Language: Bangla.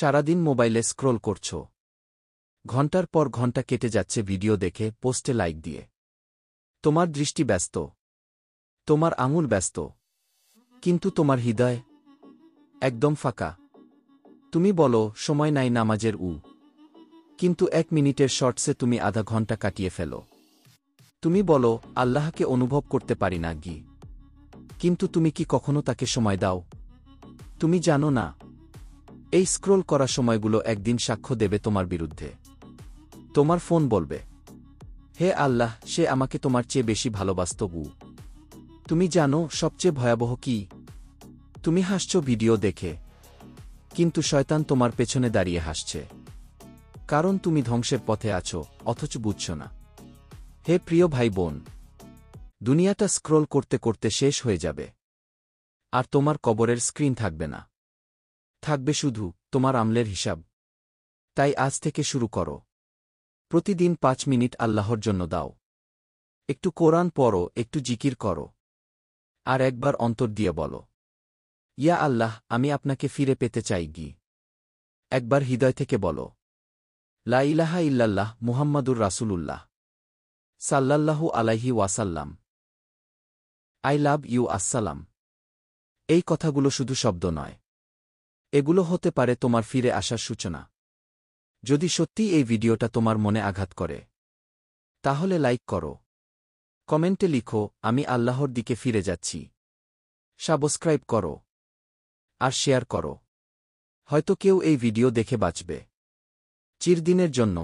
সারাদিন মোবাইলে স্ক্রোল করছ। ঘণ্টার পর ঘণ্টা কেটে যাচ্ছে ভিডিও দেখে, পোস্টে লাইক দিয়ে। তোমার দৃষ্টি ব্যস্ত, তোমার আঙুল ব্যস্ত, কিন্তু তোমার হৃদয় একদম ফাঁকা। তুমি বলো সময় নাই নামাজের, কিন্তু 1 মিনিটের শর্টসে তুমি আধা ঘণ্টা কাটিয়ে ফেলো। তুমি বলো আল্লাহকে অনুভব করতে পারি না, কিন্তু তুমি কি কখনো তাকে সময় দাও? তুমি জানো না, এই স্ক্রোল করা সময়গুলো একদিন সাক্ষ্য দেবে তোমার বিরুদ্ধে। তোমার ফোন বলবে, হে আল্লাহ, সে আমাকে তোমার চেয়ে বেশি ভালোবাসত। তুমি জানো সবচেয়ে ভয়াবহ কি? তুমি হাসছ ভিডিও দেখে, কিন্তু শয়তান তোমার পেছনে দাঁড়িয়ে হাসছে। কারণ তুমি ধ্বংসের পথে আছো, অথচ বুঝছ না। হে প্রিয় ভাই বোন, দুনিয়াটা স্ক্রোল করতে করতে শেষ হয়ে যাবে, আর তোমার কবরের স্ক্রিন থাকবে না। থাকবে শুধু তোমার আমলের হিসাব। তাই আজ থেকে শুরু করো। প্রতিদিন 5 মিনিট আল্লাহর জন্য দাও। একটু কোরআন পড়ো, একটু জিকির করো, আর একবার অন্তর দিয়ে বলো, ইয়া আল্লাহ, আমি আপনাকে ফিরে পেতে চাই। একবার হৃদয় থেকে বলো, লা ইলাহা ইল্লাল্লাহ মুহাম্মাদুর রাসূলুল্লাহ সাল্লাল্লাহু আলাইহি ওয়াসাল্লাম। I love you. আসসালাম। এই কথাগুলো শুধু শব্দ নয়, এগুলো হতে পারে তোমার ফিরে আসার সূচনা। যদি সত্যি এই ভিডিওটা তোমার মনে আঘাত করে, তাহলে লাইক করো, কমেন্টে লিখো আমি আল্লাহর দিকে ফিরে যাচ্ছি। সাবস্ক্রাইব করো, আর শেয়ার করো। হয়তো কেউ এই ভিডিও দেখে বাঁচবে চিরদিনের জন্য।